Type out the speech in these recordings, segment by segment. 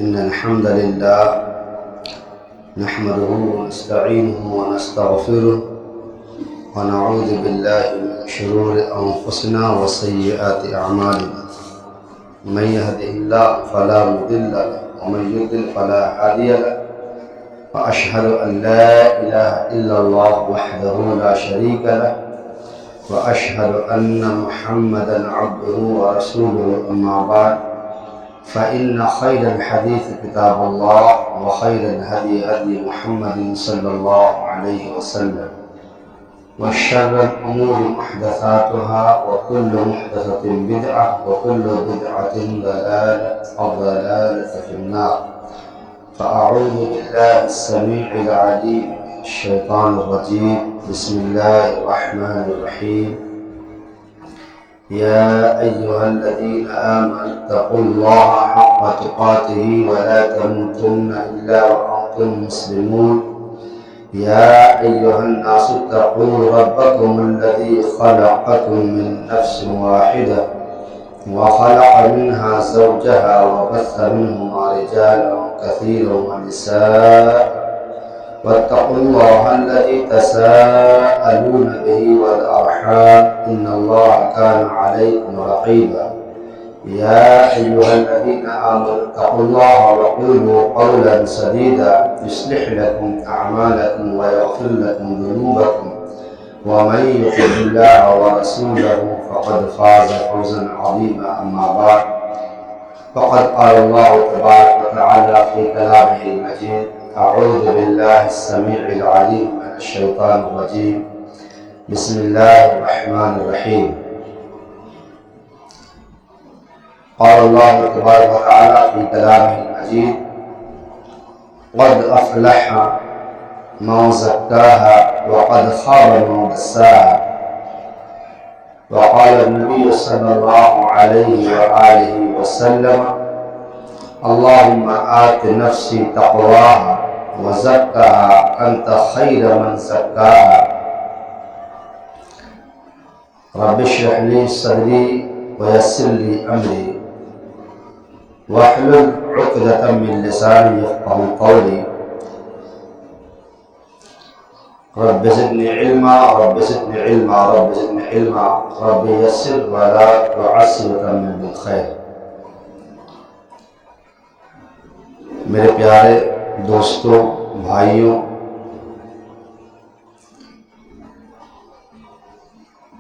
إن الحمد لله نحمده ونستعينه ونستغفره ونعوذ بالله من شرور أنفسنا وسيئات أعمالنا. من يهده الله فلا مضل له ومن يضلل فلا هادي له. وأشهد أن لا إله إلا الله وحده لا شريك له وأشهد أن محمدا عبده ورسوله. أما بعد فإن خير الحديث كتاب الله وخير الهدي هدي محمد صلى الله عليه وسلم وشر الأمور محدثاتها وكل محدثة بدعة وكل بدعة ضلالة في النار. فأعوذ بالله السميع العليم من الشيطان الرجيم. بسم الله الرحمن الرحيم. يا أيها الذين آمنوا اتقوا الله حق تقاته ولا تموتن إلا وأنتم مسلمون. يا أيها الناس اتقوا ربكم الذي خلقكم من نفس واحدة وخلق منها زوجها وبث منهما رجالا كثيرا ونساء واتقوا الله الذي تساءلون به والأرحام إن الله كان عليكم رقيبا. يا أيها الذين آمنوا اتقوا الله وقولوا قولا سديدا يصلح لكم أعمالكم ويغفر لكم ذنوبكم ومن يطع الله ورسوله فقد فاز فوزا عظيما. أما بعد فقد قال الله تبارك وتعالى في كلامه المجيد: أعوذ بالله السميع العليم من الشيطان الرجيم. بسم الله الرحمن الرحيم. قال الله تبارك وتعالى في كلامه المجيد: قد أفلح من زكاها وقد خاب من دساها. وقال النبي صلى الله عليه وآله وسلم: اللهم آت نفسي تقواها وزكها أنت خير من زكاها. رب اشرح لي صدري ويسر لي أمري واحلل عقدة من لساني يفقهوا قولي. رب زدني علما رب زدني علما رب زدني علما رب يسر ولا تعسر وتمم بالخير. میرے پیارے دوستوں، بھائیوں،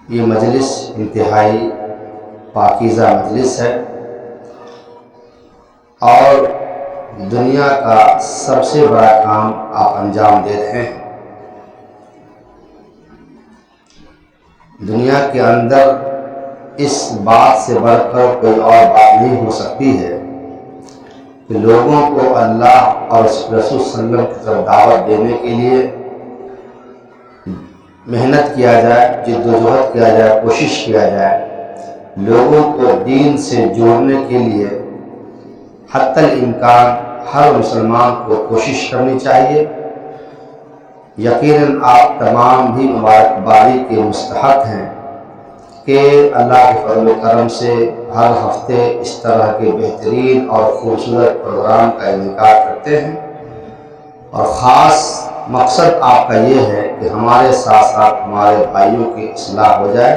یہ مجلس انتہائی پاکیزہ مجلس ہے اور دنیا کا سب سے بڑا کام آپ انجام دے رہے ہیں۔ دنیا کے اندر اس بات سے بڑھ کر کوئی اور بات نہیں ہو سکتی ہے کہ لوگوں کو اللہ اور رسول صلی اللہ علیہ وسلم کی طرف دعوت دینے کے لیے محنت کیا جائے، جد و جہد کیا جائے، کوشش کیا جائے، لوگوں کو دین سے جوڑنے کے لیے حتی الامکان ہر مسلمان کو کوشش کرنی چاہیے۔ یقیناً آپ تمام بھی مبارکبادی کے مستحق ہیں کہ اللہ کے فضل و کرم سے ہر ہفتے اس طرح کے بہترین اور خوبصورت پروگرام کا انعقاد کرتے ہیں، اور خاص مقصد آپ کا یہ ہے کہ ہمارے ساتھ ساتھ ہمارے بھائیوں کی اصلاح ہو جائے،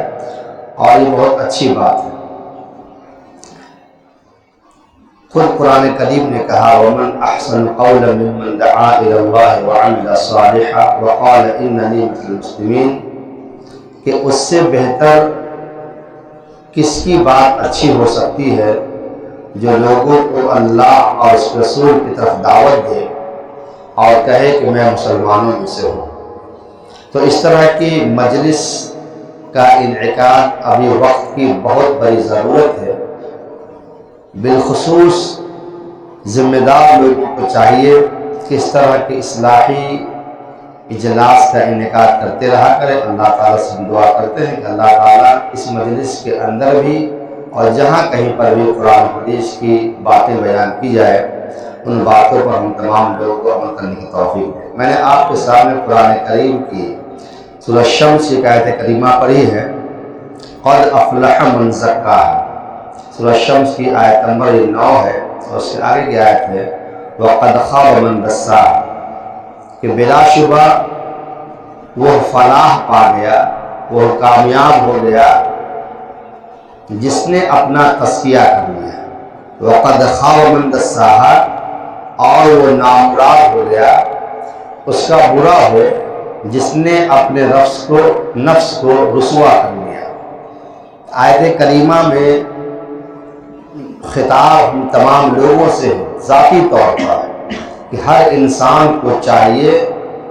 اور یہ بہت اچھی بات ہے۔ خود قرآن کریم نے کہا: وَمَنْ أَحْسَنُ قَوْلًا مِّمَّنْ دَعَا إِلَى اللَّهِ وَعَمِلَ صَالِحًا وَقَالَ إِنَّنِي مِنَ الْمُسْلِمِينَ، کہ اس سے بہتر کس کی بات اچھی ہو سکتی ہے جو لوگوں کو اللہ اور اس رسول کی طرف دعوت دے اور کہے کہ میں مسلمانوں میں سے ہوں۔ تو اس طرح کی مجلس کا انعقاد ابھی وقت کی بہت بڑی ضرورت ہے۔ بالخصوص ذمہ دار لوگوں کو چاہیے کہ اس طرح کے اصلاحی اجلاس کا انعقاد کرتے رہا کرے۔ اللہ تعالیٰ سے ہم دعا کرتے ہیں کہ اللہ تعالیٰ اس مجلس کے اندر بھی اور جہاں کہیں پر بھی قرآن حدیث کی باتیں بیان کی جائے، ان باتوں پر ہم تمام لوگوں کو عمل کرنے کی توفیق دیں۔ میں نے آپ کے سامنے قرآن کریم کی سورہ الشمس کی آیت کریمہ پڑھی ہے: قد افلح من زکاہا۔ سورہ الشمس کی آیت نمبر 9 ہے، اور اس کے آگے کی آیت ہے وَقَدْ خَابَ مَنْ دَسَّاهَا، کہ بلا شبہ وہ فلاح پا گیا، وہ کامیاب ہو گیا جس نے اپنا تزکیہ کر لیا۔ وَقَدْ خَابَ مَنْ دَسَّاهَا، اور وہ نامراد ہو گیا، اس کا برا ہو جس نے اپنے نفس کو رسوا کر لیا۔ آیت کریمہ میں خطاب تمام لوگوں سے ذاتی طور پر کہ ہر انسان کو چاہیے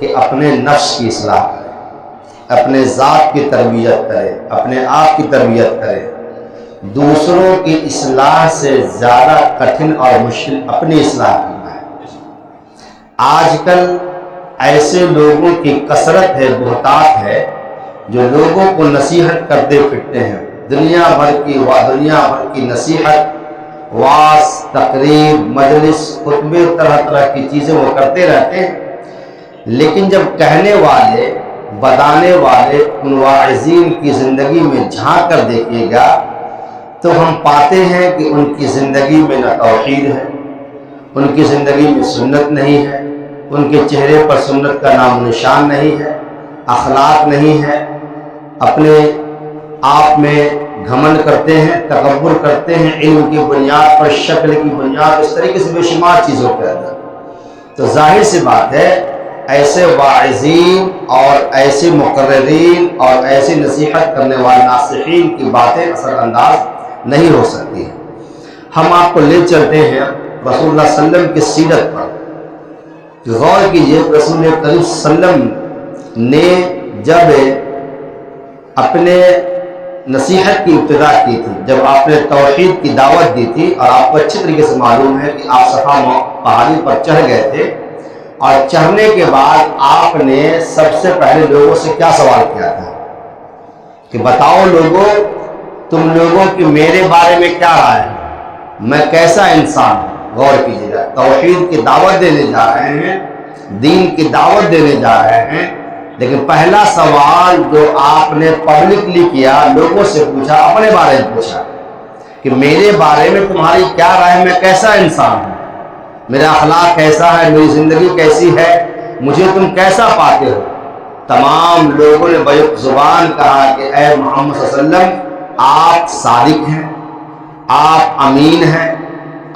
کہ اپنے نفس کی اصلاح کرے، اپنے ذات کی تربیت کرے، اپنے آپ کی تربیت کرے۔ دوسروں کی اصلاح سے زیادہ کٹھن اور مشکل اپنی اصلاح کرنا ہے۔ آج کل ایسے لوگوں کی کثرت ہے، بہتات ہے، جو لوگوں کو نصیحت کرتے پھرتے ہیں، دنیا بھر کی نصیحت، واعظ، تقریر، مجلس، خطبے، طرح طرح کی چیزیں وہ کرتے رہتے ہیں، لیکن جب کہنے والے، بتانے والے ان واعظین کی زندگی میں جھانک کر دیکھیے گا تو ہم پاتے ہیں کہ ان کی زندگی میں نہ توحید ہے، ان کی زندگی میں سنت نہیں ہے، ان کے چہرے پر سنت کا نام و نشان نہیں ہے، اخلاق نہیں ہے، اپنے آپ میں گھمنڈ کرتے ہیں، تکبر کرتے ہیں، علم کی بنیاد پر، شکل کی بنیاد، اس طریقے سے بے شمار چیزوں کے اندر۔ تو ظاہر سی بات ہے ایسے واعظین اور ایسے مقررین اور ایسے نصیحت کرنے والے ناصحین کی باتیں اثر انداز نہیں ہو سکتی۔ ہم آپ کو لے چلتے ہیں رسول اللہ صلی اللہ علیہ وسلم کی سیرت پر۔ غور کیجئے رسول کریم صلی اللہ علیہ وسلم نے جب اپنے نصیحت کی ابتدا کی تھی، جب آپ نے توحید کی دعوت دی تھی، اور آپ کو اچھی طریقے سے معلوم ہے کہ آپ صفا پہاڑی پر چڑھ گئے تھے، اور چڑھنے کے بعد آپ نے سب سے پہلے لوگوں سے کیا سوال کیا تھا کہ بتاؤ لوگوں، تم لوگوں کی میرے بارے میں کیا رائے ہے، میں کیسا انسان ہوں۔ غور کیجیے گا، توحید کی دعوت دینے جا رہے ہیں، دین کی دعوت دینے جا رہے ہیں، لیکن پہلا سوال جو آپ نے پبلکلی کیا، لوگوں سے پوچھا، اپنے بارے میں پوچھا کہ میرے بارے میں تمہاری کیا رائے ہے، میں کیسا انسان ہوں، میرا اخلاق کیسا ہے، میری زندگی کیسی ہے، مجھے تم کیسا پاتے ہو۔ تمام لوگوں نے بیک زبان کہا کہ اے محمد صلی اللہ علیہ وسلم، آپ صادق ہیں، آپ امین ہیں،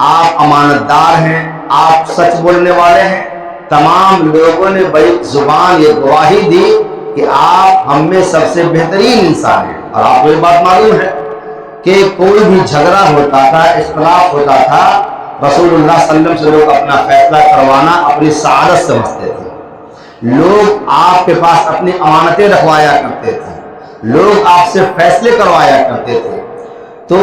آپ امانت دار ہیں، آپ سچ بولنے والے ہیں۔ تمام لوگوں نے بیک زبان یہ گواہی دی کہ آپ ہم میں سب سے بہترین انسان ہیں۔ اور آپ کو یہ بات معلوم ہے کہ کوئی بھی جھگڑا ہوتا تھا، اختلاف ہوتا تھا، رسول اللہ صلی اللہ علیہ وسلم سے لوگ اپنا فیصلہ کروانا اپنی سعادت سمجھتے تھے۔ لوگ آپ کے پاس اپنی امانتیں رکھوایا کرتے تھے، لوگ آپ سے فیصلے کروایا کرتے تھے۔ تو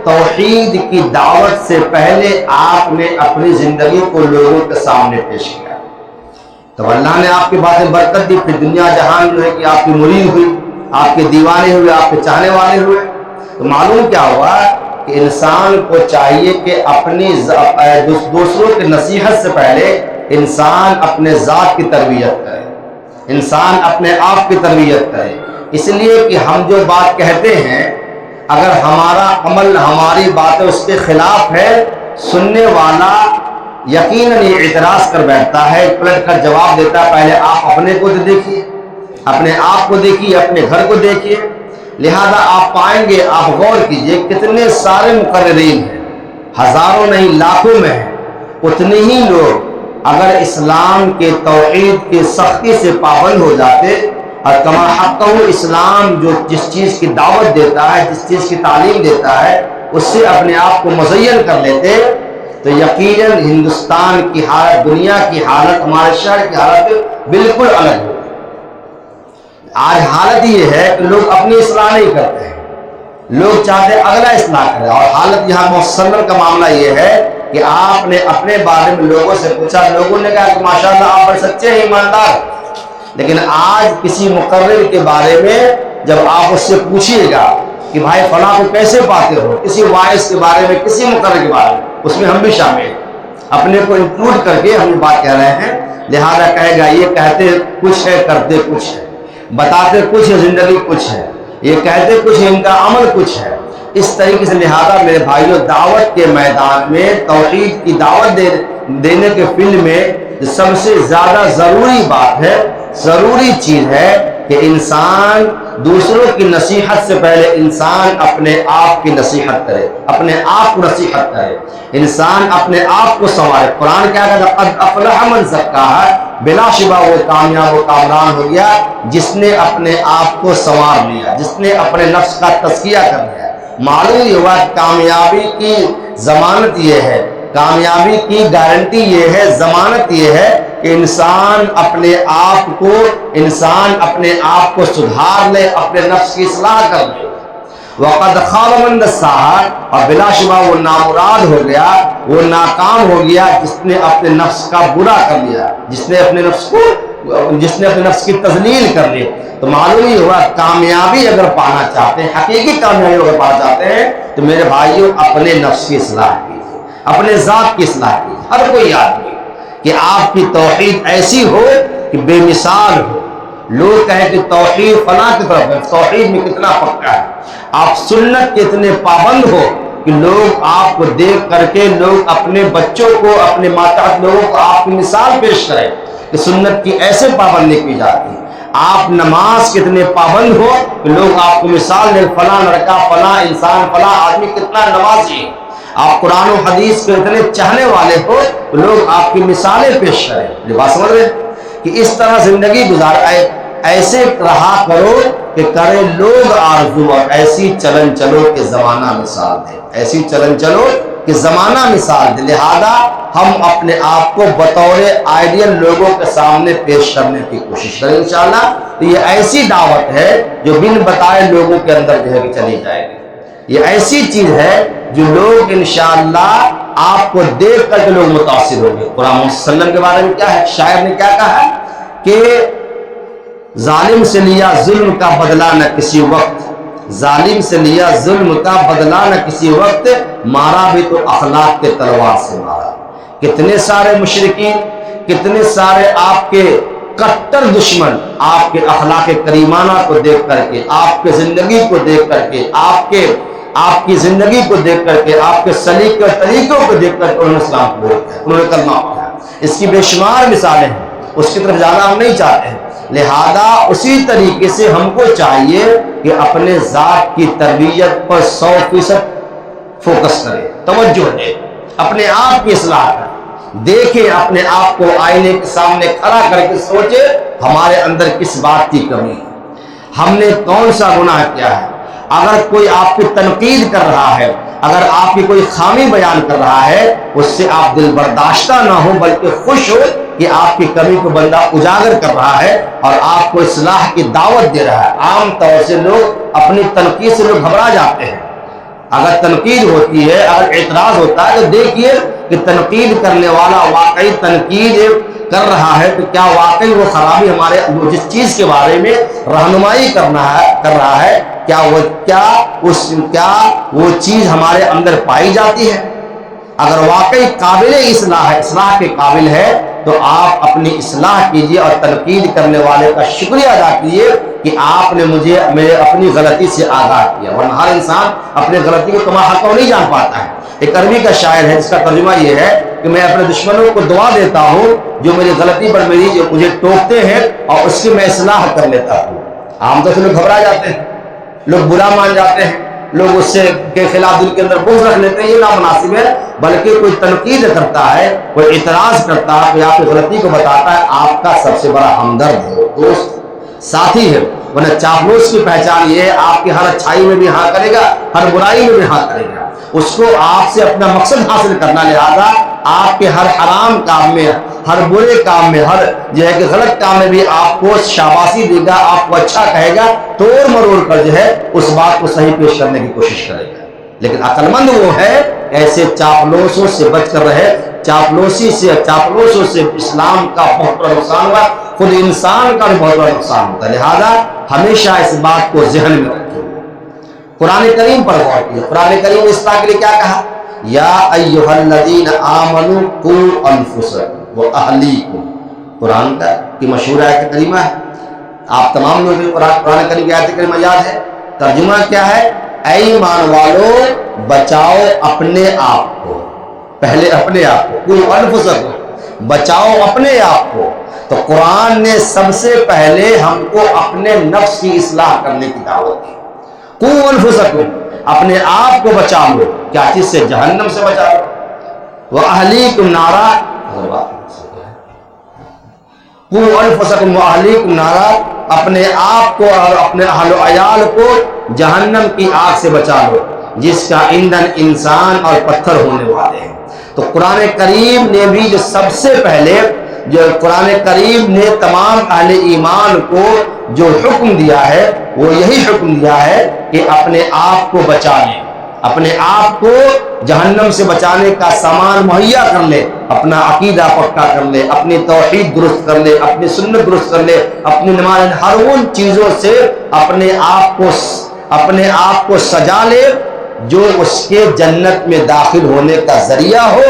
توحید کی دعوت سے پہلے آپ نے اپنی زندگی کو لوگوں کے سامنے پیش کیا، تو اللہ نے آپ کی باتیں برکت دی، پھر دنیا جہان جو ہے کہ آپ کی مرید ہوئی، آپ کے دیوانے ہوئے، آپ کے چاہنے والے ہوئے۔ تو معلوم کیا ہوا کہ انسان کو چاہیے کہ اپنی دوسروں کی نصیحت سے پہلے انسان اپنے ذات کی تربیت کرے، انسان اپنے آپ کی تربیت کرے۔ اس لیے کہ ہم جو بات کہتے ہیں، اگر ہمارا عمل، ہماری باتیں اس کے خلاف ہے، سننے والا یقیناً یہ اعتراض کر بیٹھتا ہے، پلٹ کر جواب دیتا ہے، پہلے آپ اپنے کو دیکھیے، اپنے آپ کو دیکھیے، اپنے گھر کو دیکھیے۔ لہذا آپ پائیں گے، آپ غور کیجئے، کتنے سارے مقررین ہیں، ہزاروں نہیں لاکھوں میں ہیں، اتنے ہی لوگ اگر اسلام کے توحید کی سختی سے پابند ہو جاتے، اور کما حقہ اسلام جو جس چیز کی دعوت دیتا ہے، جس چیز کی تعلیم دیتا ہے، اس سے اپنے آپ کو مزین کر لیتے، تو یقیناً ہندوستان کی حالت، دنیا کی حالت، ہمارے شہر کی حالت بالکل الگ ہوتی۔ آج حالت یہ ہے کہ لوگ اپنی اصلاح نہیں کرتے ہیں، لوگ چاہتے اگلا اصلاح کرے، اور حالت یہاں مسلم کا معاملہ یہ ہے کہ آپ نے اپنے بارے میں لوگوں سے پوچھا، لوگوں نے کہا کہ ماشاءاللہ آپ بڑے سچے ہیں، ایماندار، لیکن آج کسی مقرر کے بارے میں جب آپ اس سے پوچھیے گا کہ بھائی فلاں کو کیسے پاتے ہو، کسی واعظ کے بارے میں، کسی مقرر کے بارے میں، اس میں ہم بھی شامل ہیں، اپنے کو انکلوڈ کر کے ہم یہ بات کہہ رہے ہیں، لہذا کہے گا یہ کہتے کچھ ہے، کرتے کچھ ہے، بتاتے کچھ ہے، زندگی کچھ ہے، یہ کہتے کچھ ہے، ان کا عمل کچھ ہے۔ اس طریقے سے لہذا میرے بھائیوں دعوت کے میدان میں توحید کی دعوت دینے کے فیلڈ میں سب سے زیادہ ضروری بات ہے، ضروری چیز ہے کہ انسان دوسروں کی نصیحت سے پہلے انسان اپنے آپ کی نصیحت کرے، اپنے آپ کو نصیحت کرے، انسان اپنے آپ کو سنوارے۔ قرآن کیا کہتا ہے؟ قد افلح من زکاہا، بلا شبہ وہ کامیاب و کامران ہو گیا جس نے اپنے آپ کو سنوار لیا، جس نے اپنے نفس کا تزکیہ کر لیا۔ معلوم یہ ہوا کامیابی کی ضمانت یہ ہے، کامیابی کی گارنٹی یہ ہے، ضمانت یہ ہے کہ انسان اپنے آپ کو سدھار لے، اپنے نفس کی اصلاح کر لے۔ وقد خاب من دساہا، اور بلا شبہ وہ نامراد ہو گیا، وہ ناکام ہو گیا جس نے اپنے نفس کا برا کر لیا، جس نے اپنے نفس کی تذلیل کر لی۔ تو معلوم ہی ہوا کامیابی اگر پانا چاہتے ہیں، حقیقی کامیابی اگر پانا چاہتے ہیں تو میرے بھائیوں اپنے نفس کی اصلاح کیجیے، اپنے ذات کی اصلاح کیجیے۔ ہر کوئی آدمی کہ آپ کی توحید ایسی ہو کہ بے مثال ہو، لوگ کہیں کہ توحید فلاں کی طرف ہے، توحید میں کتنا پکا ہے، آپ سنت کے اتنے پابند ہو کہ لوگ آپ کو دیکھ کر کے لوگ اپنے بچوں کو، اپنے ماتحت لوگوں کو آپ کی مثال پیش کریں کہ سنت کی ایسے پابندی کی جاتی ہے۔ آپ نماز کے اتنے پابند ہو کہ لوگ آپ کو مثال دیں، فلاں لڑکا، فلاں انسان، فلاں آدمی کتنا نمازی ہے۔ آپ قرآن و حدیث کے اتنے چاہنے والے ہو تو لوگ آپ کی مثالیں پیش کریں۔ یہ بات سمجھ رہے ہیں کہ اس طرح زندگی گزار، ایسے رہا کرو کہ کرے لوگ آرزو، اور ایسی چلن چلو کہ زمانہ مثال دے، ایسی چلن چلو کہ زمانہ مثال دے۔ لہذا ہم اپنے آپ کو بطور آئیڈیل لوگوں کے سامنے پیش کرنے کی کوشش کریں انشاءاللہ۔ تو یہ ایسی دعوت ہے جو بن بتائے لوگوں کے اندر جو ہے کہ چلی جائے گی، یہ ایسی چیز ہے جو لوگ انشاءاللہ آپ کو دیکھ کر کے لوگ متاثر ہوں گے۔ قرآن صلی اللہ علیہ وسلم کے بارے میں کیا ہے؟ شاعر نے کیا کہا ہے کہ ظالم سے لیا ظلم کا بدلہ نہ کسی وقت، ظالم سے لیا ظلم کا بدلہ نہ کسی وقت، مارا بھی تو اخلاق کے تلوار سے مارا۔ کتنے سارے مشرکین، کتنے سارے آپ کے کٹر دشمن آپ کے اخلاق کریمانہ کو دیکھ کر کے، آپ کے زندگی کو دیکھ کر کے، آپ کی زندگی کو دیکھ کر کے، آپ کے سلیقے اور طریقوں کو دیکھ کر کے انہوں نے اسلام قبول کیا، انہوں نے کلمہ پڑھا۔ اس کی بے شمار مثالیں ہیں، اس کی طرف جانا ہم نہیں چاہتے ہیں۔ لہذا اسی طریقے سے ہم کو چاہیے کہ اپنے ذات کی تربیت پر 100% فوکس کریں، توجہ دیں، اپنے آپ کی اصلاح کریں، دیکھیں اپنے آپ کو آئینے کے سامنے کھڑا کر کے سوچے ہمارے اندر کس بات کی کمی ہے، ہم نے کون سا گناہ کیا ہے۔ اگر کوئی آپ کی تنقید کر رہا ہے، اگر آپ کی کوئی خامی بیان کر رہا ہے، اس سے آپ دل برداشتہ نہ ہو بلکہ خوش ہو کہ آپ کی کمی کو بندہ اجاگر کر رہا ہے اور آپ کو اصلاح کی دعوت دے رہا ہے۔ عام طور سے لوگ اپنی تنقید سے لوگ گھبرا جاتے ہیں۔ اگر تنقید ہوتی ہے، اگر اعتراض ہوتا ہے تو دیکھیے کہ تنقید کرنے والا واقعی تنقید کر رہا ہے تو کیا واقعی وہ خرابی ہمارے جس چیز کے بارے میں رہنمائی کر رہا ہے کیا وہ چیز ہمارے اندر پائی جاتی ہے۔ اگر واقعی قابل اصلاح ہے، اصلاح کے قابل ہے، تو آپ اپنی اصلاح کیجئے اور تنقید کرنے والے کا شکریہ ادا کیجئے کہ آپ نے مجھے اپنی غلطی سے آگاہ کیا، ورنہ ہر انسان اپنے غلطی کو کما حق نہیں جان پاتا ہے۔ ایک عربی کا شاعر ہے جس کا ترجمہ یہ ہے کہ میں اپنے دشمنوں کو دعا دیتا ہوں جو میری غلطی پر جو مجھے ٹوکتے ہیں اور اس کی میں اصلاح کر لیتا ہوں۔ عام طور سے لوگ گھبرا جاتے ہیں، لوگ برا مان جاتے ہیں، لوگ اس سے کے خلاف دل کے اندر بغض رکھ لیتے ہیں، یہ نامناسب ہے۔ بلکہ کوئی تنقید کرتا ہے، کوئی اعتراض کرتا ہے، کوئی آپ کی غلطی کو بتاتا ہے، آپ کا سب سے بڑا ہمدرد ہے، دوست، ساتھی ہے۔ ورنہ چاپلوس کی پہچان یہ ہے آپ کی ہر اچھائی میں بھی ہاں کرے گا، ہر برائی میں بھی ہاں کرے گا، اس کو آپ سے اپنا مقصد حاصل کرنا، لہذا آپ کے ہر حرام کام میں، ہر برے کام میں، ہر جو ہے کہ غلط کام میں بھی آپ کو شاباشی دے گا، آپ کو اچھا کہے گا، توڑ مروڑ کر جو ہے اس بات کو صحیح پیش کرنے کی کوشش کرے گا۔ لیکن عقل مند وہ ہے ایسے چاپلوسوں سے بچ کر رہے۔ چاپلوسوں سے اسلام کا بہت بڑا نقصان ہوا، خود انسان کا بھی بہت بڑا نقصان ہوتا ہے۔ لہذا ہمیشہ اس بات کو ذہن میں رکھیں۔ قرآن کریم پر غور کیجیے، قرآن کریم اس بات کے لیے کیا کہا؟ یا ایھا الذین آمنوا قوا انفسکم واہلیکم۔ قرآن کی مشہور آیت کریمہ ہے، آپ تمام لوگوں کو قرآن کریم کی آیت کریمہ یاد ہے۔ ترجمہ کیا ہے اے ایمان والو بچاؤ اپنے آپ کو، پہلے اپنے آپ کو، قو انفسکم، بچاؤ اپنے آپ کو۔ تو قرآن نے سب سے پہلے ہم کو اپنے نفس کی اصلاح کرنے کی دعوت دی۔ قو انفسکم، اپنے آپ کو بچا لو، کیا چیز سے؟ جہنم سے بچا لو۔ وَأَهْلِيكُمْ نَارًا، قُوا أَنفُسَكُمْ وَأَهْلِيكُمْ نَارًا، اپنے آپ کو اور اپنے اہل و عیال کو جہنم کی آگ سے بچا لو جس کا ایندھن انسان اور پتھر ہونے والے ہیں۔ تو قرآن کریم نے بھی جو سب سے پہلے قرآن کریم نے تمام اہل ایمان کو جو حکم دیا ہے وہ یہی حکم دیا ہے کہ اپنے آپ کو بچا لیں، اپنے آپ کو جہنم سے بچانے کا سامان مہیا کر لے، اپنا عقیدہ پکا کر لے، اپنی توحید درست کر لے، اپنی سنت درست کر لے، اپنی نماز، ہر ان چیزوں سے اپنے آپ کو سجا لے جو اس کے جنت میں داخل ہونے کا ذریعہ ہو،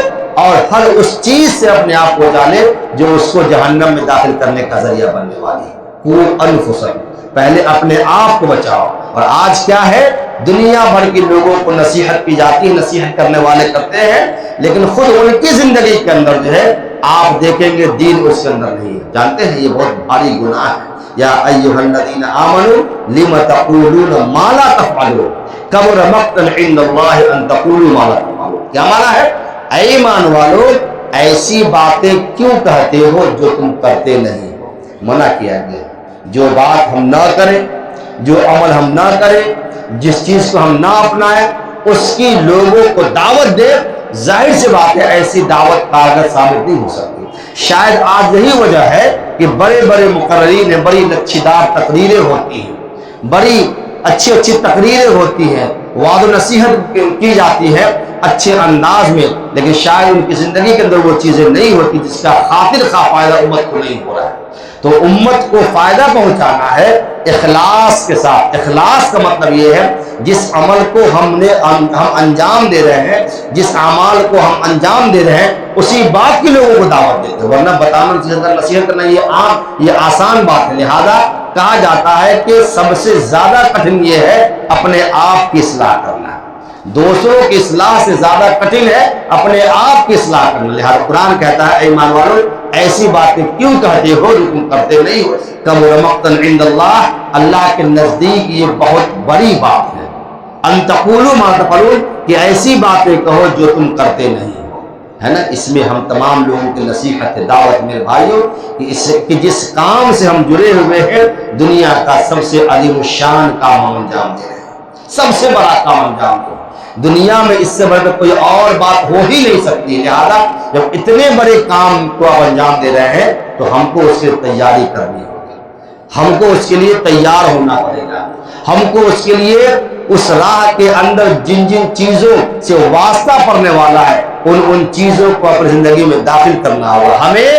اور ہر اس چیز سے اپنے آپ کو بچا لے جو اس کو جہنم میں داخل کرنے کا ذریعہ بننے والی ہے۔ قُوا أَنفُسَكُمْ، پہلے اپنے آپ کو بچاؤ۔ اور آج کیا ہے، دنیا بھر کے لوگوں کو نصیحت کی جاتی ہے، نصیحت کرنے والے کرتے ہیں، لیکن خود ان کی زندگی کے اندر جو ہے آپ دیکھیں گے دین اس کے اندر نہیں ہے۔ جانتے ہیں یہ بہت بھاری گناہ ہے۔ یا ایھا الذین آمنوا لم تقولون ما لا تفعلون کبر مقتا عند اللہ ان تقولوا ما لا تفعلون۔ کیا مانا ہے؟ اے ایمان والو ایسی باتیں کیوں کہتے ہو جو تم کرتے نہیں ہو۔ منع کیا گیا جو بات ہم نہ کریں، جو عمل ہم نہ کریں، جس چیز کو ہم نہ اپنائیں اس کی لوگوں کو دعوت دے، ظاہر سی بات ہے ایسی دعوت کارگر ثابت نہیں ہو سکتی۔ شاید آج یہی وجہ ہے کہ بڑے بڑے مقررین ہیں، بڑی لچھیدار تقریریں ہوتی ہیں، بڑی اچھی اچھی تقریریں ہوتی ہیں، وعد و نصیحت کی جاتی ہے اچھے انداز میں، لیکن شاید ان کی زندگی کے اندر وہ چیزیں نہیں ہوتی جس کا خاطر خواہ فائدہ امت کو نہیں ہو رہا ہے۔ تو امت کو فائدہ پہنچانا ہے اخلاص کے ساتھ۔ اخلاص کا مطلب یہ ہے جس عمل کو ہم انجام دے رہے ہیں، جس اعمال کو ہم انجام دے رہے ہیں اسی بات کے لوگوں کو دعوت دیتے ہیں، ورنہ بتانا نصیحت کرنا یہ آسان بات ہے۔ لہذا کہا جاتا ہے کہ سب سے زیادہ کٹھن یہ ہے اپنے آپ کی اصلاح کرنا، دوسروں کی اصلاح سے زیادہ کٹھن ہے اپنے آپ کی اصلاح کرنا۔ لہذا قرآن کہتا ہے اے ایمان والو ایسی باتیں کیوں کہتے ہو جو تم کرتے نہیں ہو۔ کبر مقتا عند اللہ، اللہ کے نزدیک یہ بہت بڑی بات ہے۔ ان تقولوا ما تفعلون، کہ ایسی باتیں کہو جو تم کرتے نہیں ہو، ہے نا۔ اس میں ہم تمام لوگوں کی نصیحت دعوت میرے بھائیوں کہ جس کام سے ہم جڑے ہوئے ہیں دنیا کا سب سے عظیم الشان کام ہم انجام دے رہے ہیں، سب سے بڑا کام انجام دے رہے ہیں۔ دنیا میں اس سے بڑھ کر کوئی اور بات ہو ہی نہیں سکتی۔ لہذا جب اتنے بڑے کام کو آپ انجام دے رہے ہیں تو ہم کو اس کی تیاری کرنی ہوگی، ہم کو اس کے لیے تیار ہونا پڑے گا، ہم کو اس کے لیے اس راہ کے اندر جن جن چیزوں سے واسطہ پڑنے والا ہے ان چیزوں کو اپنی زندگی میں داخل کرنا ہوگا۔ ہمیں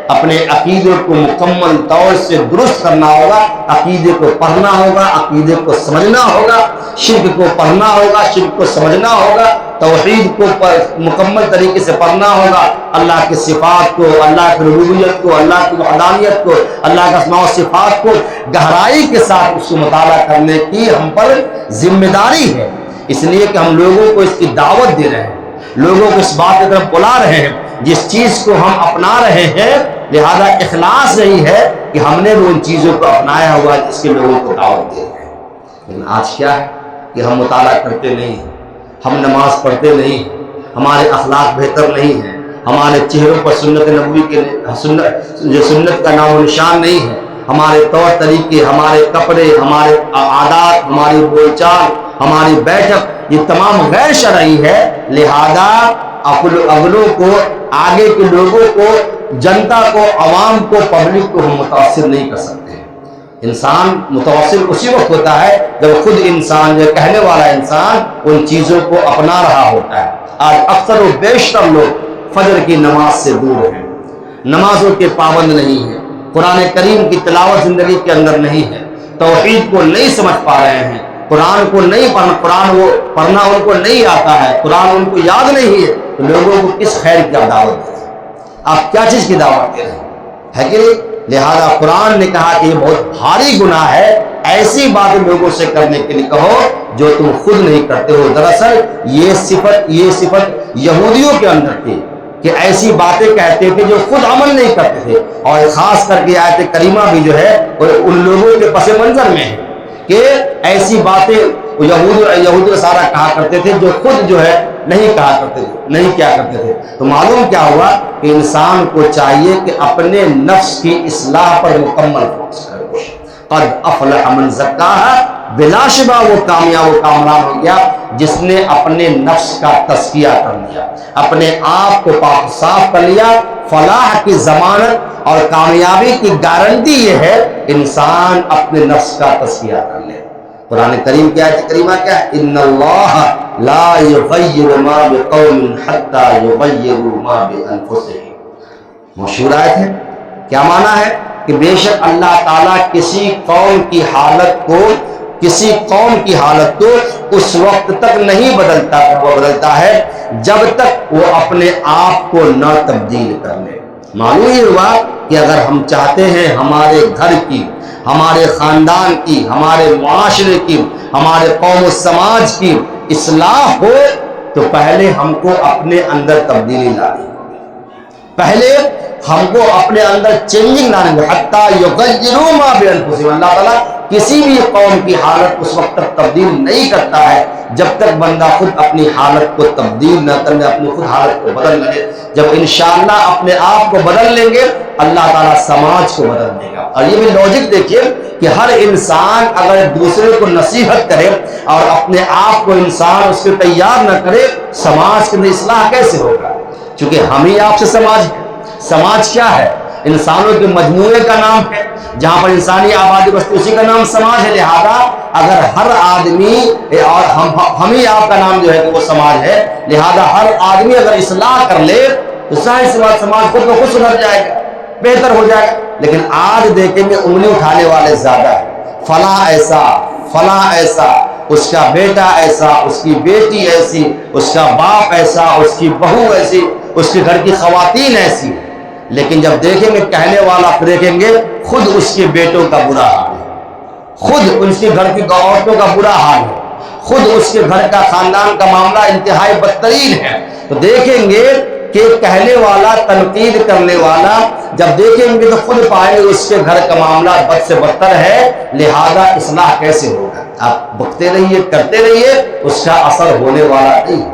اپنے عقیدے کو مکمل طور سے درست کرنا ہوگا، عقیدے کو پڑھنا ہوگا، عقیدے کو سمجھنا ہوگا، شرک کو پڑھنا ہوگا، شرک کو سمجھنا ہوگا، توحید کو مکمل طریقے سے پڑھنا ہوگا، اللہ کی صفات کو، اللہ کی ربوبیت کو، اللہ کی وحدانیت کو، اللہ کے اسماء و صفات کو گہرائی کے ساتھ اس کو مطالعہ کرنے کی ہم پر ذمہ داری ہے۔ اس لیے کہ ہم لوگوں کو اس کی دعوت دے رہے ہیں، لوگوں کو اس بات کی طرف بلا رہے ہیں جس چیز کو ہم اپنا رہے ہیں۔ لہذا اخلاص یہی ہے کہ ہم نے وہ ان چیزوں کو اپنایا ہوا جس کے لوگوں کو دعوت دے رہے ہیں۔ لیکن آج کیا ہے کہ ہم مطالعہ کرتے نہیں ہیں، ہم نماز پڑھتے نہیں ہیں، ہمارے اخلاق بہتر نہیں ہیں، ہمارے چہروں پر سنت نبوی کے سنت کا نام و نشان نہیں ہے، ہمارے طور طریقے، ہمارے کپڑے، ہمارے عادات، ہماری بول چال، ہماری بیٹھک یہ تمام غیر شرعی ہے۔ لہذا اگلوں کو، آگے کے لوگوں کو، جنتا کو، عوام کو، پبلک کو ہم متاثر نہیں کر سکتے ہیں۔ انسان متاثر اسی وقت ہوتا ہے جب خود انسان، جو کہنے والا انسان ان چیزوں کو اپنا رہا ہوتا ہے۔ آج اکثر و بیشتر لوگ فجر کی نماز سے دور ہیں، نمازوں کے پابند نہیں ہیں، قرآن کریم کی تلاوت زندگی کے اندر نہیں ہے، توحید کو نہیں سمجھ پا رہے ہیں، قرآن کو نہیں پڑھنا، قرآن وہ پڑھنا ان کو نہیں آتا ہے، قرآن ان کو یاد نہیں ہے، تو لوگوں کو کس خیر کی دعوت دے رہے ہیں؟ آپ کیا چیز کی دعوت دے رہے ہیں؟ ہے کہ لہذا قرآن نے کہا کہ یہ بہت بھاری گناہ ہے ایسی باتیں لوگوں سے کرنے کے لیے کہو جو تم خود نہیں کرتے ہو۔ دراصل یہ صفت یہودیوں کے اندر تھی کہ ایسی باتیں کہتے تھے جو خود عمل نہیں کرتے تھے، اور خاص کر کے آیت کریمہ بھی جو ہے ان لوگوں کے پس منظر میں ہے کہ ایسی باتیں یہود نصارہ کہا کرتے تھے جو خود جو ہے نہیں کہا کرتے تھے، نہیں کیا کرتے تھے۔ تو معلوم کیا ہوا کہ انسان کو چاہیے کہ اپنے نفس کی اصلاح پر مکمل فوکس کرے۔ قد افلح من زکاہا، بلا شبہ وہ کامیاب و کامران ہو گیا جس نے اپنے نفس کا تزکیہ کر لیا، اپنے آپ کو پاک صاف کر لیا۔ فلاح کی ضمانت اور کامیابی کی گارنٹی یہ ہے انسان اپنے نفس کا تزکیہ کر لے۔ قرآن کریم کی آیت کریمہ کیا ہے؟ ان اللہ لا یغیر ما بقوم حتی یغیروا ما بانفسہم۔ مشہور آیت ہے، کیا معنی ہے کہ بے شک اللہ تعالیٰ کسی قوم کی حالت کو اس وقت تک نہیں بدلتا، وہ بدلتا ہے جب تک وہ اپنے آپ کو نہ تبدیل کر لے۔ معلوم یہ ہوا کہ اگر ہم چاہتے ہیں ہمارے گھر کی، ہمارے خاندان کی، ہمارے معاشرے کی، ہمارے قوم و سماج کی اصلاح ہو تو پہلے ہم کو اپنے اندر تبدیلی لانی ہوگی، پہلے ہم کو اپنے اندر چینجنگ لانے ہوگی۔ حتیٰ یغیروا ما بانفسہم، اللہ تعالیٰ کسی بھی قوم کی حالت اس وقت تک تبدیل نہیں کرتا ہے جب تک بندہ خود اپنی حالت کو تبدیل نہ کرے، اپنی خود حالت کو بدل لے۔ جب انشاءاللہ اپنے آپ کو بدل لیں گے اللہ تعالیٰ سماج کو بدل دے گا۔ اور یہ بھی لوجک دیکھیے کہ ہر انسان اگر دوسرے کو نصیحت کرے اور اپنے آپ کو انسان اس کے تیار نہ کرے، سماج کی اصلاح کیسے ہوگا؟ چونکہ ہم ہی آپ سے سماج ہے۔ سماج کیا ہے؟ انسانوں کے مجموعے کا نام ہے، جہاں پر انسانی آبادی بستی اسی کا نام سماج ہے۔ لہذا اگر ہر آدمی اور ہم ہی آپ کا نام جو ہے وہ سماج ہے، لہذا ہر آدمی اگر اصلاح کر لے تو ظاہر سی بات سماج خود بخود سدھر جائے گا، بہتر ہو جائے گا۔ لیکن آج دیکھیں گے انگلی اٹھانے والے زیادہ ہیں، فلاں ایسا، فلاں ایسا، اس کا بیٹا ایسا، اس کی بیٹی ایسی، اس کا باپ ایسا، اس کی بہو ایسی، اس کے گھر کی خواتین ایسی۔ لیکن جب دیکھیں گے کہنے والا دیکھیں گے خود اس کے بیٹوں کا برا حال ہے، خود اس کے گھر کی عورتوں کا برا حال ہے، خود اس کے گھر کا خاندان کا معاملہ انتہائی بدترین ہے۔ تو دیکھیں گے کہ کہنے والا، تنقید کرنے والا جب دیکھیں گے تو خود پائیں گے اس کے گھر کا معاملہ بد سے بدتر ہے، لہذا اصلاح کیسے ہوگا؟ آپ بکتے رہیے، کرتے رہیے، اس کا اثر ہونے والا نہیں۔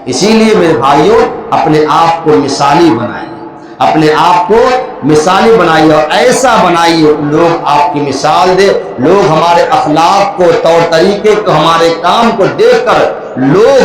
اسی لیے میرے بھائیوں اپنے آپ کو مثالی بنائیے، اپنے آپ کو مثالی بنائیے اور ایسا بنائیے لوگ آپ کی مثال دے، لوگ ہمارے اخلاق کو، طور طریقے کو، ہمارے کام کو دیکھ کر لوگ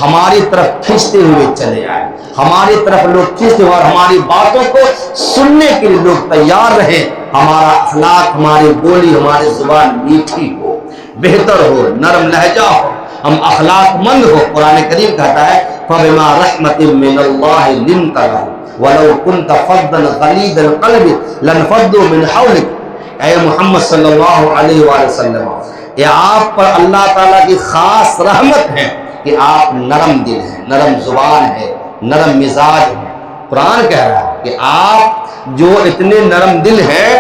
ہماری طرف کھینچتے ہوئے چلے آئے، ہماری طرف لوگ کھینچتے ہوئے اور ہماری باتوں کو سننے کے لیے لوگ تیار رہے۔ ہمارا اخلاق، ہماری بولی، ہماری زبان میٹھی ہو، بہتر ہو، نرم لہجہ ہو، ہم اخلاق مند ہو۔ قرآن کریم کہتا ہے فَبِمَا رَحْمَةٍ مِّنَ اللَّهِ لِنْتَ لَهُمْ وَلَوْ كُنْتَ فَظًّا غَلِيظَ الْقَلْبِ لَانفَضُّوا مِنْ حَوْلِكَ۔ اے محمد صلی اللہ علیہ وآلہ وسلم، یہ آپ پر اللہ تعالیٰ کی خاص رحمت ہے کہ آپ نرم دل ہیں، نرم زبان ہے، نرم مزاج ہے۔ قرآن کہہ رہا ہے کہ آپ جو اتنے نرم دل ہیں،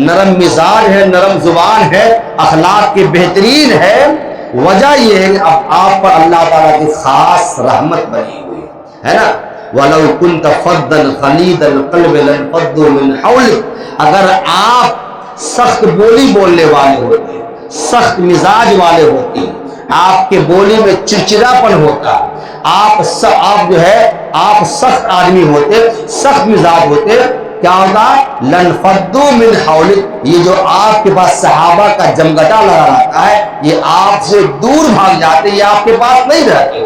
نرم مزاج ہے، نرم زبان ہے، اخلاق کے بہترین ہے، وجہ یہ ہے کہ اب آپ پر اللہ تعالیٰ کی خاص رحمت بنی ہوئی ہے نا۔ وَلَوْ كُنْتَ فَظًّا غَلِيظَ الْقَلْبِ لَانفَضُّوا مِنْ حَوْلِكَ، اگر آپ سخت بولی بولنے والے ہوتے، سخت مزاج والے ہوتے، آپ کے بولی میں چڑچڑاپن ہوتا، آپ جو ہے آپ سخت آدمی ہوتے، سخت مزاج ہوتے، کیا ہوتا؟ لَانفَضُّوا مِنْ حَوْلِكَ، یہ جو آپ کے پاس صحابہ کا جمگٹا لگا رہتا ہے یہ آپ سے دور بھاگ جاتے، یہ آپ کے پاس نہیں رہتے،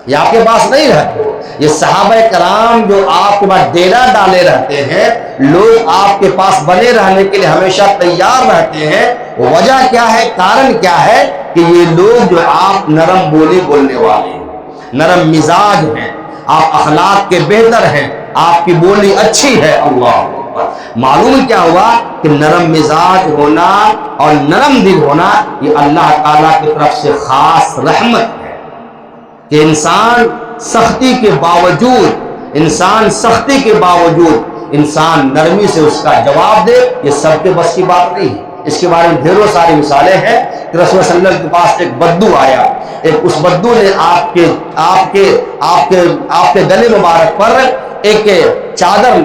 یہ آپ کے پاس نہیں رہتے۔ یہ صحابہ کرام جو آپ کے پاس ڈیرا ڈالے رہتے ہیں، لوگ آپ کے پاس بنے رہنے کے لیے ہمیشہ تیار رہتے ہیں، وجہ کیا ہے؟ کارن کیا ہے؟ کہ یہ لوگ جو آپ نرم بولی بولنے والے ہیں، نرم مزاج ہیں، آپ اخلاق کے بہتر ہیں، آپ کی بولی اچھی ہے۔ اللہ اکبر۔ معلوم کیا ہوا کہ نرم مزاج ہونا اور نرم دل ہونا یہ اللہ تعالیٰ کی طرف سے خاص رحمت ہے کہ انسان سختی کے باوجود انسان نرمی سے اس کا جواب دے۔ یہ سب کے بس کی بات نہیں ہے، اس کے بارے میں ڈھیروں ساری مثالیں ہیں کہ رسول صلی اللہ علیہ وسلم کے پاس ایک بدو آیا، اس بدو نے آپ کے گلے مبارک پر ایک چادر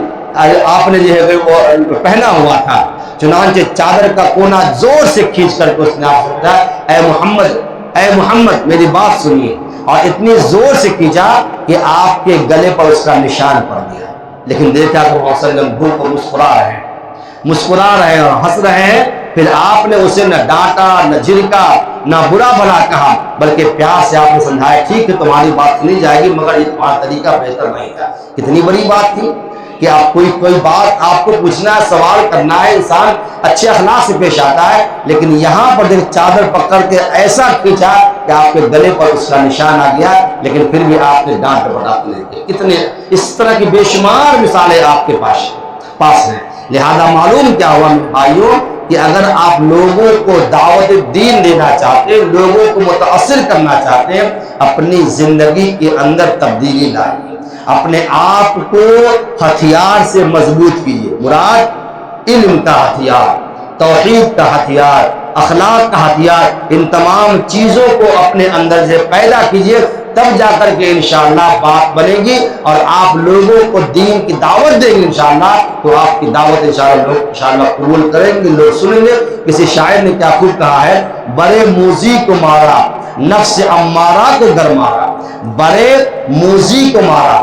آپ نے جو ہے وہ پہنا ہوا تھا، چنانچہ چادر کا کونا زور سے کھینچ کر کے اس نے آپ سے کہا اے محمد میری بات سنیے، اور اتنی زور سے کھینچا کہ آپ کے گلے پر اس کا نشان پڑ گیا۔ لیکن دیکھا کہ وہ وسلم بھول کو مسکرا رہے ہیں اور ہنس رہے ہیں۔ پھر آپ نے اسے نہ ڈانٹا نہ جھڑکا نہ برا بھلا کہا، بلکہ پیار سے آپ نے سمجھایا ٹھیک ہے تمہاری بات سنی جائے گی، مگر یہ تمہارا طریقہ بہتر نہیں تھا۔ کتنی بڑی بات تھی کہ آپ کوئی بات آپ کو پوچھنا ہے، سوال کرنا ہے، انسان اچھے اخلاق سے پیش آتا ہے، لیکن یہاں پر دیکھ چادر پکڑ کے ایسا کھینچا کہ آپ کے گلے پر اس کا نشان آ گیا، لیکن پھر بھی آپ نے ڈانٹ ڈپٹ نہیں کی۔ کتنے اس طرح کی بے شمار مثالیں آپ کے پاس ہیں۔ لہذا معلوم کیا ہوا میرے بھائیوں کہ اگر آپ لوگوں کو دعوت دین دینا چاہتے ہیں، لوگوں کو متاثر کرنا چاہتے ہیں، اپنی زندگی کے اندر تبدیلی لائیے، اپنے آپ کو ہتھیار سے مضبوط کیجیے۔ مراد علم کا ہتھیار، توحید کا ہتھیار، اخلاق کا ہتھیار، ان تمام چیزوں کو اپنے اندر سے پیدا کیجیے، تب جا کر کے انشاءاللہ بات بنے گی اور آپ لوگوں کو دین کی دعوت دیں گے انشاءاللہ، تو آپ کی دعوت انشاءاللہ لوگ انشاءاللہ قبول کریں گے، لوگ سنیں گے۔ کسی شاعر نے کیا خوب کہا ہے، برے موزی کو مارا نفس امارہ کو گر مارا، برے موزی کو مارا